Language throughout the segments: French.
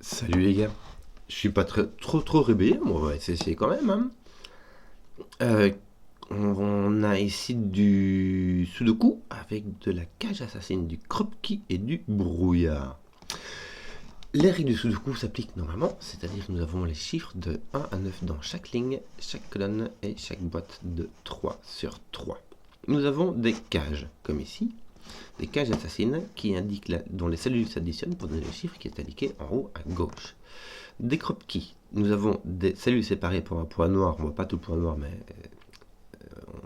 Salut les gars, je suis pas trop réveillé, moi on va essayer quand même. Hein. Euh, on a ici du Sudoku avec de la cage assassine, du croquis et du brouillard. Les règles du Sudoku s'appliquent normalement, c'est-à-dire que nous avons les chiffres de 1 à 9 dans chaque ligne, chaque colonne et chaque boîte de 3 sur 3. Nous avons des cages, comme ici, des cages assassines qui indiquent dont les cellules s'additionnent pour donner le chiffre qui est indiqué en haut à gauche. Des croquis. Nous avons des cellules séparées pour un point noir. On ne voit pas tout le point noir, mais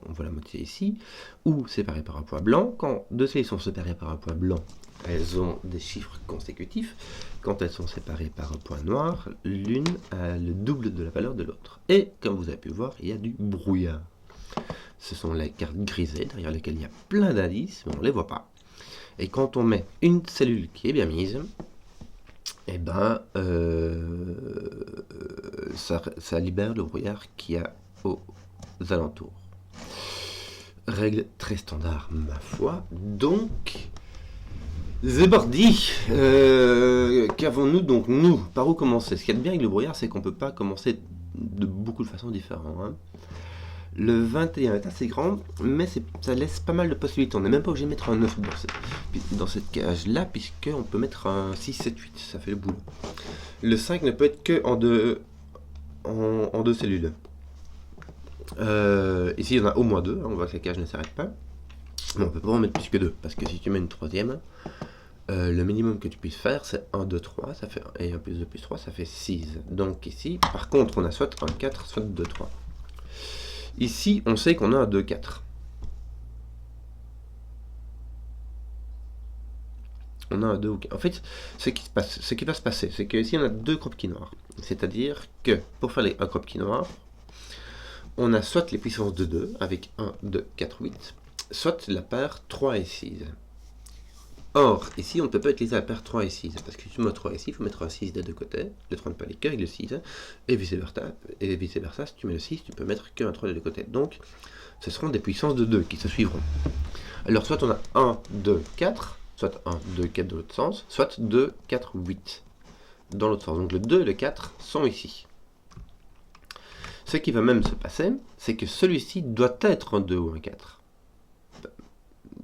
on voit la moitié ici. Ou séparées par un point blanc. Quand deux cellules sont séparées par un point blanc, elles ont des chiffres consécutifs. Quand elles sont séparées par un point noir, l'une a le double de la valeur de l'autre. Et comme vous avez pu voir, il y a du brouillard. Ce sont les cartes grisées, derrière lesquelles il y a plein d'indices, mais on ne les voit pas. Et quand on met une cellule qui est bien mise, eh ben, ça libère le brouillard qu'il y a aux alentours. Règle très standard, ma foi. Donc, c'est parti. Qu'avons-nous donc, nous? Par où commencer? Ce qu'il y a de bien avec le brouillard, c'est qu'on ne peut pas commencer de beaucoup de façons différentes. Hein. Le 21 est assez grand, mais ça laisse pas mal de possibilités. On n'est même pas obligé de mettre un 9 dans cette cage-là, puisqu'on peut mettre un 6, 7, 8. Ça fait le boulot. Le 5 ne peut être que en deux cellules. Ici, il y en a au moins 2. On voit que la cage ne s'arrête pas. Mais on ne peut pas en mettre plus que 2, parce que si tu mets une troisième, le minimum que tu puisses faire, c'est 1, 2, 3. Ça fait, et 1 plus 2 plus 3, ça fait 6. Donc ici, par contre, on a soit un 4, soit 2, 3. Ici, on sait qu'on a un 2, 4. On a un 2 ou 4. En fait, ce qui va se passer, c'est qu'ici, on a deux croquis noirs. C'est-à-dire que, pour faire un croquis noir, on a soit les puissances de 2, avec 1, 2, 4, 8, soit la paire 3 et 6. Or, ici, on ne peut pas utiliser la paire 3 et 6, parce que si tu mets 3 et 6, il faut mettre un 6 des deux côtés, le 3 ne peut aller qu'avec le 6, et vice-versa, si tu mets le 6, tu peux mettre qu'un 3 des deux côtés. Donc, ce seront des puissances de 2 qui se suivront. Alors, soit on a 1, 2, 4, soit 1, 2, 4 dans l'autre sens, soit 2, 4, 8 dans l'autre sens. Donc, le 2 et le 4 sont ici. Ce qui va même se passer, c'est que celui-ci doit être un 2 ou un 4.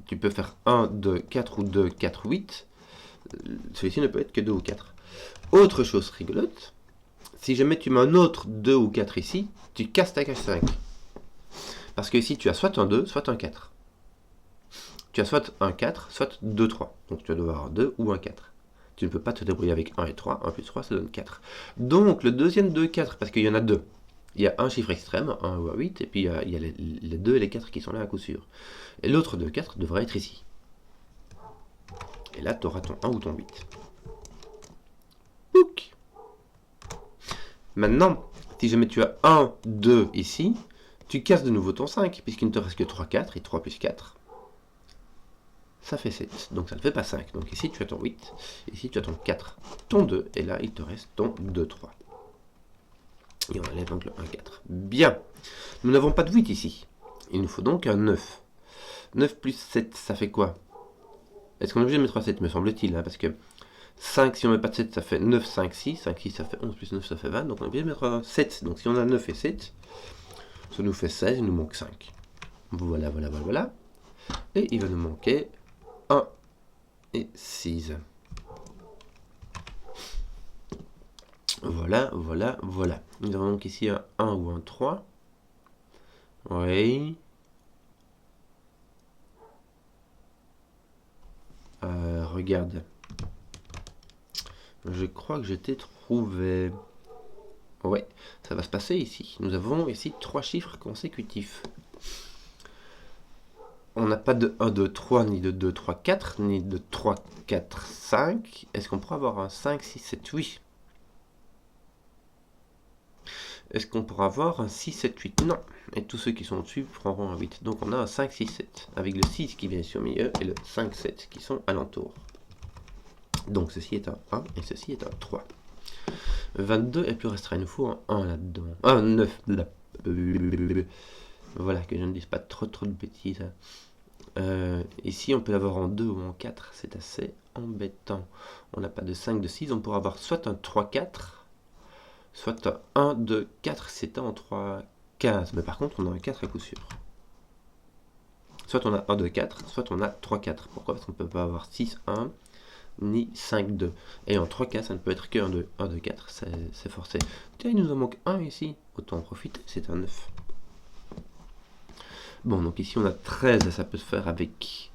Tu peux faire 1, 2, 4 ou 2, 4, 8. Celui-ci ne peut être que 2 ou 4. Autre chose rigolote, si jamais tu mets un autre 2 ou 4 ici, tu casses ta cage 5. Parce que ici, tu as soit un 2, soit un 4. Tu as soit un 4, soit 2, 3. Donc tu vas devoir avoir 2 ou un 4. Tu ne peux pas te débrouiller avec 1 et 3. 1 plus 3, ça donne 4. Donc le deuxième 2, 4, parce qu'il y en a 2. Il y a un chiffre extrême, 1 ou un 8, et puis il y a les 2 et les 4 qui sont là à coup sûr. Et l'autre 2, 4 devrait être ici. Et là, tu auras ton 1 ou ton 8. Pouc. Maintenant, si jamais tu as 1, 2 ici, tu casses de nouveau ton 5, puisqu'il ne te reste que 3, 4, et 3 plus 4, ça fait 7. Donc ça ne fait pas 5. Donc ici, tu as ton 8, ici, tu as ton 4, ton 2, et là, il te reste ton 2, 3. Et on enlève donc le 1, 4. Bien. Nous n'avons pas de 8 ici. Il nous faut donc un 9. 9 plus 7, ça fait quoi? Est-ce qu'on est obligé de mettre un 7, me semble-t-il, hein, parce que 5, si on ne met pas de 7, ça fait 9, 5, 6. 5, 6, ça fait 11, plus 9, ça fait 20. Donc on est obligé de mettre un 7. Donc si on a 9 et 7, ça nous fait 16, il nous manque 5. Voilà. Et il va nous manquer 1 et 6. Voilà. Nous avons donc ici un 1 ou un 3. Oui. Regarde. Je crois que je t'ai trouvé. Ouais, ça va se passer ici. Nous avons ici 3 chiffres consécutifs. On n'a pas de 1, 2, 3, ni de 2, 3, 4, ni de 3, 4, 5. Est-ce qu'on pourra avoir un 5, 6, 7, 8? Est-ce qu'on pourra avoir un 6, 7, 8? Non. Et tous ceux qui sont au-dessus prendront un 8. Donc on a un 5, 6, 7. Avec le 6 qui vient sur le milieu et le 5, 7 qui sont alentour. Donc ceci est un 1 et ceci est un 3. 22 est plus restreint. Il nous faut un 1 là-dedans. Un 9 là. Voilà, que je ne dise pas trop de bêtises. Ici, on peut l'avoir en 2 ou en 4. C'est assez embêtant. On n'a pas de 5, de 6. On pourra avoir soit un 3, 4, soit un 1, 2, 4. C'est un 3, 15. Mais par contre, on a un 4 à coup sûr. Soit on a 1, 2, 4, soit on a 3, 4. Pourquoi? Parce qu'on ne peut pas avoir 6, 1, ni 5, 2. Et en 3 cas, ça ne peut être que 1, 2, 1, 2, 4. C'est forcé. Tiens, il nous en manque un ici. Autant en profiter, c'est un 9. Bon, donc ici on a 13, ça peut se faire avec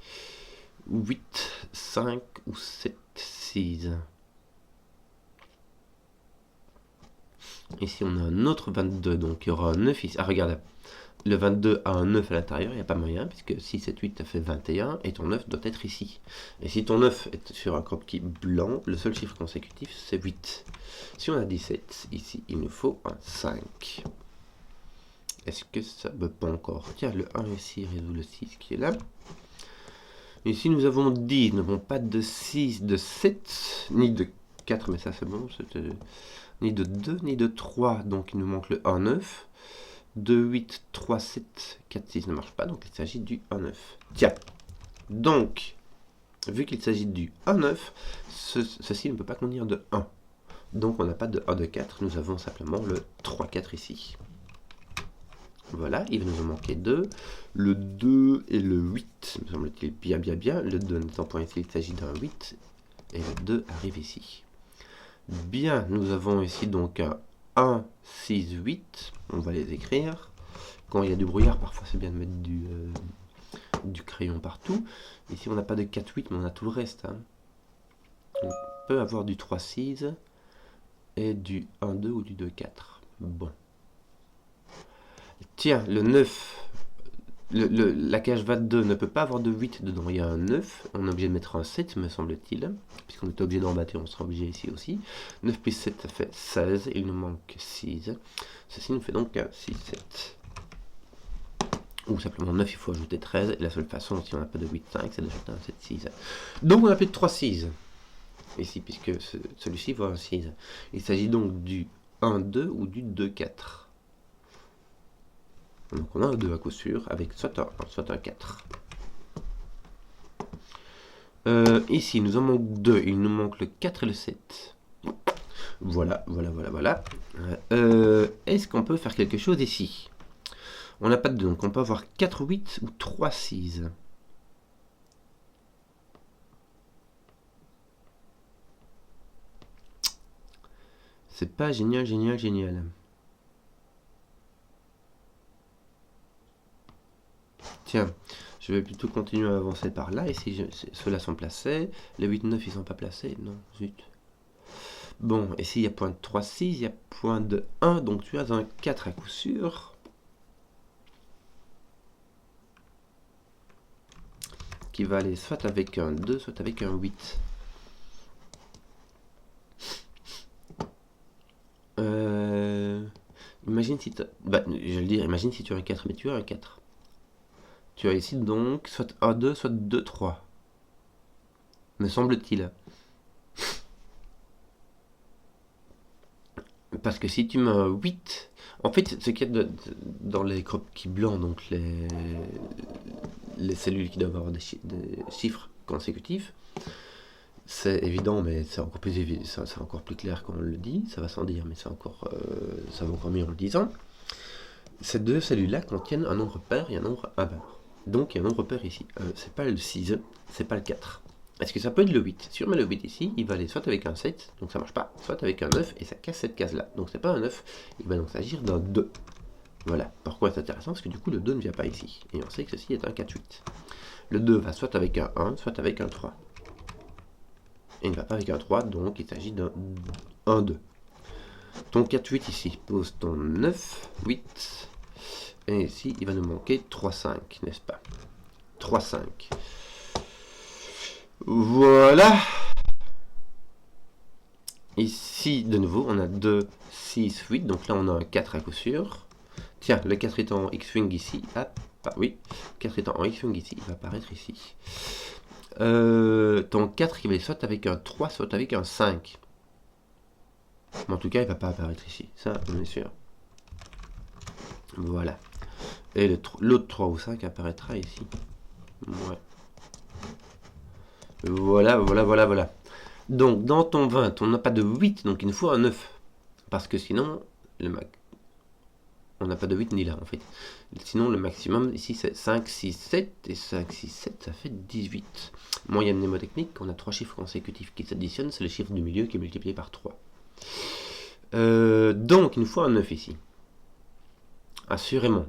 8, 5 ou 7, 6. Ici on a un autre 22, donc il y aura un 9 ici. Ah, regarde, le 22 a un 9 à l'intérieur, il n'y a pas moyen, puisque 6, 7, 8, ça fait 21, et ton 9 doit être ici. Et si ton 9 est sur un croquis blanc, le seul chiffre consécutif, c'est 8. Si on a 17, ici, il nous faut un 5. Est-ce que ça ne peut pas encore? Tiens, le 1 ici résout le 6 qui est là. Ici, nous avons 10. Nous n'avons pas de 6, de 7, ni de 4, mais ça c'est bon. Ni de 2, ni de 3. Donc, il nous manque le 1, 9. 2, 8, 3, 7, 4, 6 ne marche pas. Donc, il s'agit du 1, 9. Tiens. Donc, vu qu'il s'agit du 1, 9, ceci ne peut pas contenir de 1. Donc, on n'a pas de 1, de 4. Nous avons simplement le 3, 4 ici. Voilà, il va nous en manquer 2. Le 2 et le 8, me semble-t-il bien. Le 2 n'étant point ici, il s'agit d'un 8. Et le 2 arrive ici. Bien, nous avons ici donc un 1, 6, 8. On va les écrire. Quand il y a du brouillard, parfois c'est bien de mettre du crayon partout. Ici, on n'a pas de 4, 8, mais on a tout le reste. Hein. On peut avoir du 3, 6 et du 1, 2 ou du 2, 4. Bon. Tiens, le 9, la cage 22 ne peut pas avoir de 8 dedans, il y a un 9, on est obligé de mettre un 7, me semble-t-il, puisqu'on est obligé d'en battre, on sera obligé ici aussi. 9 plus 7, ça fait 16, il nous manque 6. Ceci nous fait donc un 6, 7. Ou simplement 9, il faut ajouter 13, et la seule façon, si on n'a pas de 8, 5, c'est d'ajouter un 7, 6. Donc on n'a plus de 3, 6, ici, puisque celui-ci vaut un 6. Il s'agit donc du 1, 2 ou du 2, 4. Donc on a un 2 à coup sûr, avec soit un 1, soit un 4. Ici, il nous en manque 2. Il nous manque le 4 et le 7. Voilà. Est-ce qu'on peut faire quelque chose ici? On n'a pas de 2, donc on peut avoir 4, 8 ou 3, 6. C'est pas génial. Tiens, je vais plutôt continuer à avancer par là. Ici, ceux-là sont placés. Les 8, 9, ils sont pas placés. Non, zut. Bon, ici, il y a point de 3, 6. Il y a point de 1. Donc, tu as un 4 à coup sûr. Qui va aller soit avec un 2, soit avec un 8. Imagine si tu... imagine si tu as un 4, mais tu as un 4. Tu as ici donc soit 1, 2, soit 2, 3. Me semble-t-il. Parce que si tu mets un 8... En fait, ce qu'il y a dans les croquis blancs, donc les cellules qui doivent avoir des chiffres consécutifs, c'est évident, mais c'est encore plus évident, c'est encore plus clair quand on le dit, ça va sans dire, mais ça va encore mieux en le disant. Ces deux cellules-là contiennent un nombre pair et un nombre impair. Donc il y a un nombre pair ici. C'est pas le 6, c'est pas le 4. Est-ce que ça peut être le 8? Si on met le 8 ici, il va aller soit avec un 7, donc ça marche pas, soit avec un 9, et ça casse cette case-là. Donc c'est pas un 9, il va donc s'agir d'un 2. Voilà. Pourquoi c'est intéressant? Parce que du coup, le 2 ne vient pas ici. Et on sait que ceci est un 4, 8. Le 2 va soit avec un 1, soit avec un 3. Et il ne va pas avec un 3, donc il s'agit d'un 1, 2. Ton 4, 8 ici pose ton 9, 8. Et ici, il va nous manquer 3, 5, n'est-ce pas? 3, 5. Voilà. Ici, de nouveau, on a 2, 6, 8. Donc là, on a un 4 à coup sûr. Tiens, le 4 étant en X-Wing ici. Ah oui, 4 étant en X-Wing ici, il va apparaître ici. Ton 4, il va être soit avec un 3, soit avec un 5. Mais en tout cas, il ne va pas apparaître ici. Ça, on est sûr. Voilà. Et l'autre 3 ou 5 apparaîtra ici. Ouais. Voilà, voilà, voilà, voilà. Donc, dans ton 20, on n'a pas de 8, donc il nous faut un 9. Parce que sinon, on n'a pas de 8 ni là, en fait. Sinon, le maximum, ici, c'est 5, 6, 7. Et 5, 6, 7, ça fait 18. Moyenne mnémotechnique, on a 3 chiffres consécutifs qui s'additionnent. C'est le chiffre du milieu qui est multiplié par 3. Donc, il nous faut un 9 ici. Assurément.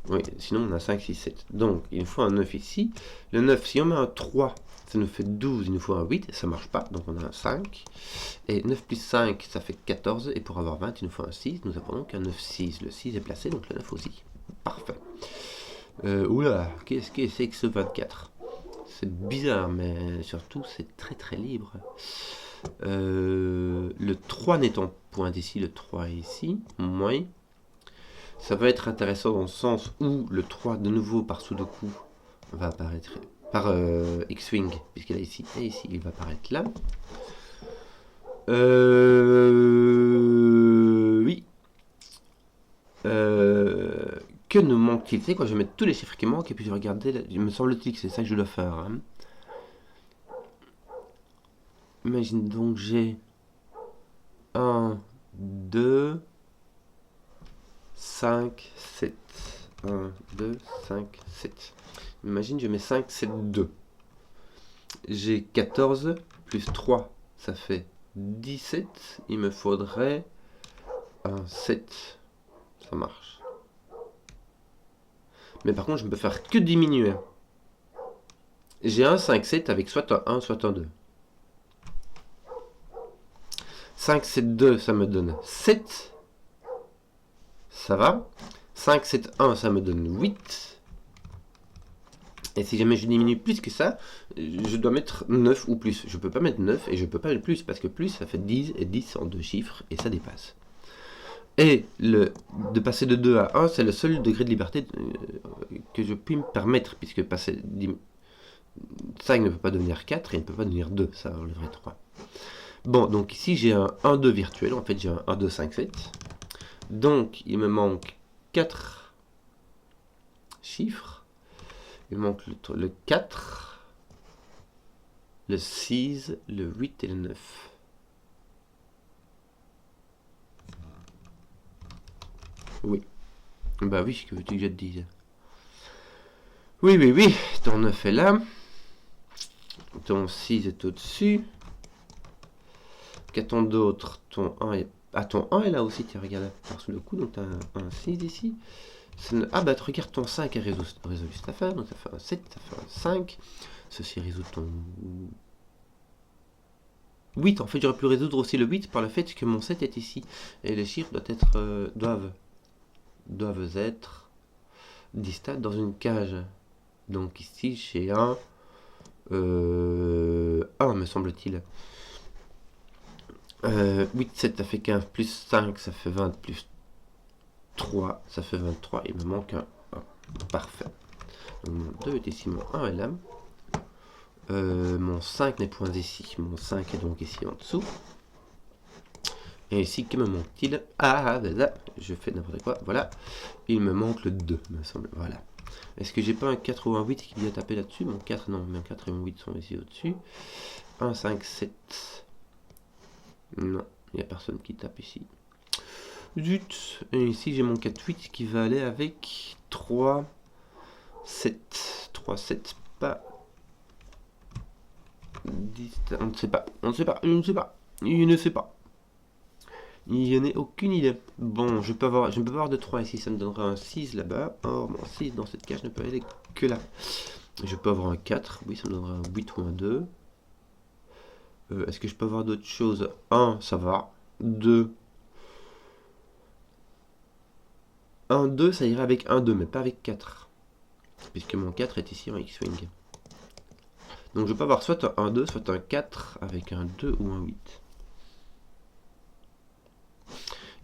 Oui, sinon on a 5, 6, 7. Donc, il nous faut un 9 ici. Le 9, si on met un 3, ça nous fait 12, il nous faut un 8, et ça ne marche pas, donc on a un 5. Et 9 plus 5, ça fait 14, et pour avoir 20, il nous faut un 6. Nous avons donc un 9, 6. Le 6 est placé, donc le 9 aussi. Parfait. Oula, qu'est-ce que c'est que ce 24? C'est bizarre, mais surtout, c'est très très libre. Le 3 n'étant point ici, le 3 est ici. Moins. Ça va être intéressant dans le sens où le 3 de nouveau par Sudoku va apparaître par X-Wing, puisqu'il est ici et ici, il va apparaître là. Oui. Que nous manque-t-il? C'est quoi? Je vais mettre tous les chiffres qui manquent et puis je vais regarder. Il me semble-t-il que c'est ça que je dois faire. Hein. Imagine donc j'ai 1, 2, 5, 7. 1, 2, 5, 7. Imagine, je mets 5, 7, 2. J'ai 14 plus 3, ça fait 17. Il me faudrait un 7. Ça marche. Mais par contre, je ne peux faire que diminuer. J'ai un 5, 7 avec soit un 1, soit un 2. 5, 7, 2, ça me donne 7. Ça va. 5, 7, 1, ça me donne 8. Et si jamais je diminue plus que ça, je dois mettre 9 ou plus. Je ne peux pas mettre 9 et je ne peux pas mettre plus, parce que plus, ça fait 10, et 10 en deux chiffres, et ça dépasse. Et de passer de 2 à 1, c'est le seul degré de liberté que je puis me permettre, puisque passer 5 ne peut pas devenir 4, et il ne peut pas devenir 2, ça enlèverait 3. Bon, donc ici j'ai un 1-2 virtuel, en fait j'ai un 1-2, 5, 7. Donc il me manque 4 chiffres. Il manque le 4, le 6, le 8 et le 9. Oui. Bah oui, que veux-tu que je te dise? Oui, oui, oui. Ton 9 est là. Ton 6 est au-dessus. Qu'a-t-on d'autre? Ton 1 est... Ah, ton 1 est là aussi, tiens, regarde, par sous le coup, donc tu as un 6 ici. Ah bah, regarde, ton 5 a résolu cette affaire, donc ça fait un 7, ça fait un 5. Ceci résout ton 8. En fait, j'aurais pu résoudre aussi le 8 par le fait que mon 7 est ici. Et les chiffres doivent être distats dans une cage. Donc ici, j'ai un 1, me semble-t-il. 8, 7, ça fait 15, plus 5, ça fait 20, plus 3, ça fait 23. Il me manque un 1. Parfait. Donc mon 2 est ici, mon 1 est là. Mon 5 n'est point ici. Mon 5 est donc ici en dessous. Et ici, que me manque-t-il? Ah, là, je fais n'importe quoi. Voilà. Il me manque le 2, me semble. Voilà. Est-ce que j'ai pas un 4 ou un 8 qui vient taper là-dessus? Mon 4, non. Mon 4 et mon 8 sont ici au-dessus. 1, 5, 7. Non, il n'y a personne qui tape ici. Zut. Et ici, j'ai mon 4, 8 qui va aller avec 3, 7. 3, 7, pas... 10, on ne sait pas. On ne sait pas. Il ne sait pas. Il ne sait pas. Il n'y en a aucune idée. Bon, je ne peux pas avoir de 3 ici, ça me donnera un 6 là-bas. Or, mon 6 dans cette cage ne peut aller que là. Je peux avoir un 4, oui, ça me donnera un 8 ou un 2. Est-ce que je peux avoir d'autres choses? 1, ça va. 2. 1, 2, ça irait avec 1, 2, mais pas avec 4. Puisque mon 4 est ici en X-Wing. Donc je peux avoir soit un 1, 2, soit un 4 avec un 2 ou un 8.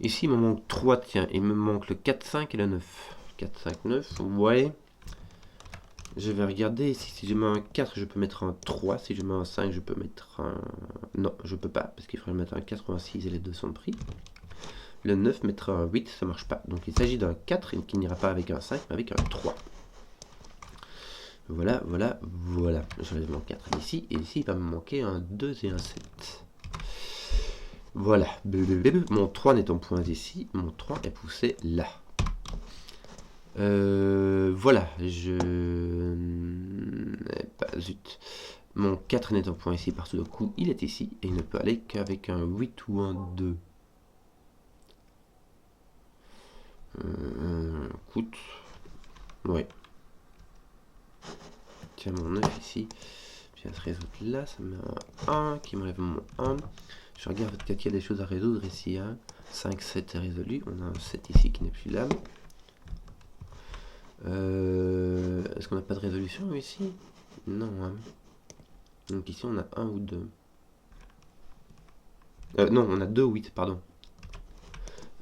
Ici, il me manque 3, tiens. Il me manque le 4, 5 et le 9. 4, 5, 9, ouais. Je vais regarder ici. Si je mets un 4, je peux mettre un 3. Si je mets un 5, je peux mettre un... Non, je peux pas, parce qu'il faudrait mettre un 4 ou un 6 et les deux sont pris. Le 9 mettra un 8, ça marche pas. Donc il s'agit d'un 4 qui n'ira pas avec un 5, mais avec un 3. Voilà, voilà, voilà. J'enlève mon 4 ici, et ici il va me manquer un 2 et un 7. Voilà, mon 3 n'étant point ici, mon 3 est poussé là. Voilà, zut. Mon 4 n'étant point ici, par tout le coup, il est ici, et il ne peut aller qu'avec un 8 ou un 2. Écoute, ouais. Tiens, mon 9 ici, je viens de résoudre là, ça me met un 1 qui m'enlève mon 1. Je regarde peut-être qu'il y a des choses à résoudre ici. 5, 7 est résolu. On a un 7 ici qui n'est plus là. Est-ce qu'on n'a pas de résolution ici? Non. Donc ici on a 1 ou 2. Non, on a 2 ou 8, pardon.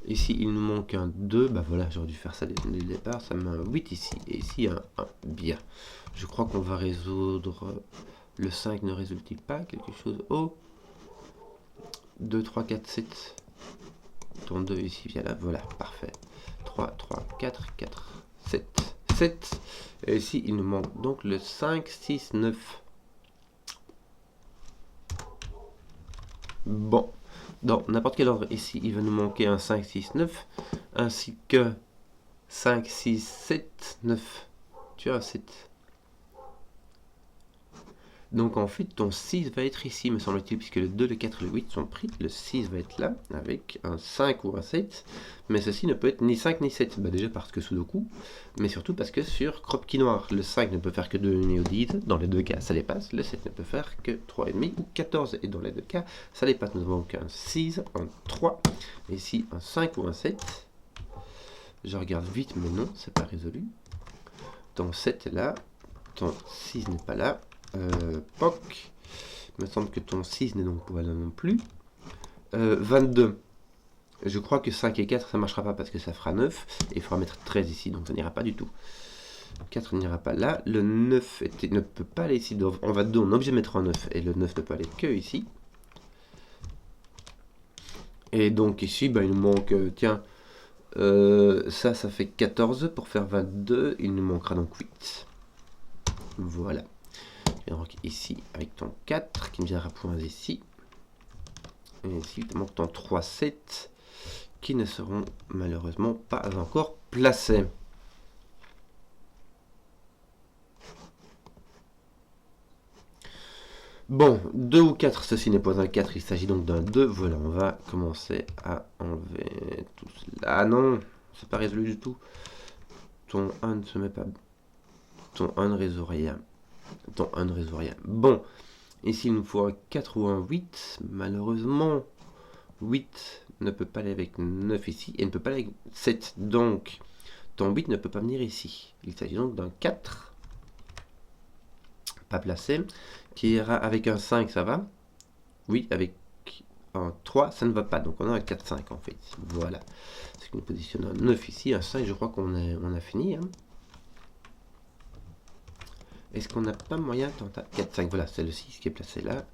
Ici il nous manque un 2. Bah voilà, j'aurais dû faire ça dès le départ. Ça me met un 8 ici. Et ici un 1. Bien. Je crois qu'on va résoudre. Le 5 ne résulte pas quelque chose? Oh, 2, 3, 4, 7. Ton 2 ici, vient là, voilà, parfait. 3, 3, 4, 4, 7, 7. Et ici, il nous manque donc le 5, 6, 9. Bon, dans n'importe quel ordre ici, il va nous manquer un 5, 6, 9, ainsi que 5, 6, 7, 9. Tu as 7. Donc en fait, ton 6 va être ici, me semble-t-il, puisque le 2, le 4 et le 8 sont pris. Le 6 va être là, avec un 5 ou un 7. Mais ceci ne peut être ni 5 ni 7. Bah déjà parce que Sudoku, mais surtout parce que sur Kropki noir, le 5 ne peut faire que 2,5 ou 10. Dans les deux cas, ça les passe. Le 7 ne peut faire que 3,5 ou 14. Et dans les deux cas, ça les passe. Nous avons qu'un 6, un 3. Et ici, un 5 ou un 7. Je regarde vite, mais non, c'est pas résolu. Ton 7 est là. Ton 6 n'est pas là. POC, il me semble que ton 6 n'est donc pas là non plus. 22. Je crois que 5 et 4 ça marchera pas parce que ça fera 9. Et il faudra mettre 13 ici, donc ça n'ira pas du tout. 4 n'ira pas là. Le 9 ne peut pas aller ici. Donc on va dedans, on est obligé de mettre un 9. Et le 9 ne peut aller que ici. Et donc ici, bah, il nous manque, tiens, ça fait 14 pour faire 22. Il nous manquera donc 8. Voilà. Et donc ici, avec ton 4, qui me viendra point ici. Et ici, il te manque ton 3, 7, qui ne seront malheureusement pas encore placés. Bon, 2 ou 4, ceci n'est pas un 4, il s'agit donc d'un 2. Voilà, on va commencer à enlever tout cela. Ah non, c'est pas résolu du tout. Ton 1 ne se met pas... Ton 1 ne résout rien. Ton 1 ne résout rien. Bon, ici il nous faut un 4 ou un 8. Malheureusement, 8 ne peut pas aller avec 9 ici. Et ne peut pas aller avec 7. Donc, ton 8 ne peut pas venir ici. Il s'agit donc d'un 4. Pas placé. Qui ira avec un 5, ça va? Oui, avec un 3, ça ne va pas. Donc on a un 4, 5 en fait. Voilà. Ce qui nous positionne un 9 ici. Un 5, je crois qu'on a fini. Est-ce qu'on n'a pas moyen de tenter 4, 5, voilà, c'est le 6 qui est placé là.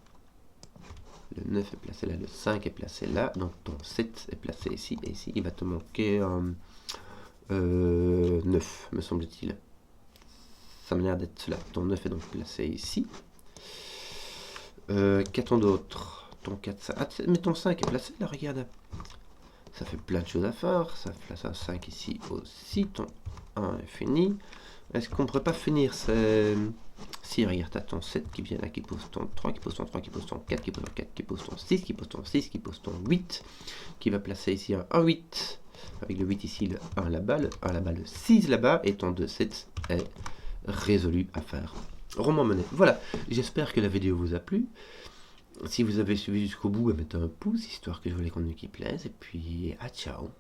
Le 9 est placé là, le 5 est placé là. Donc ton 7 est placé ici. Et ici, il va te manquer 9, me semble-t-il. Ça m'a l'air d'être cela. Ton 9 est donc placé ici. Qu'a-t-on d'autre? Ton 4, 5. Ah, mais ton 5 est placé là, regarde. Ça fait plein de choses à faire. Ça place un 5 ici aussi. Ton 1 est fini. Est-ce qu'on ne pourrait pas finir? Si, regarde, t'as ton 7 qui vient là, qui pose ton 3, qui pose ton 3, qui pose ton 4, qui pose ton 4, qui pose ton 6, qui pose ton 6, qui pose ton 8, qui va placer ici un 8, avec le 8 ici, le 1 là-bas, le 1 là-bas, le 6 là-bas, et ton 2, 7 est résolu à faire. Roman mené. Voilà, j'espère que la vidéo vous a plu. Si vous avez suivi jusqu'au bout, mettez un pouce, histoire que je voulais qu'on qui plaise, et puis, ciao.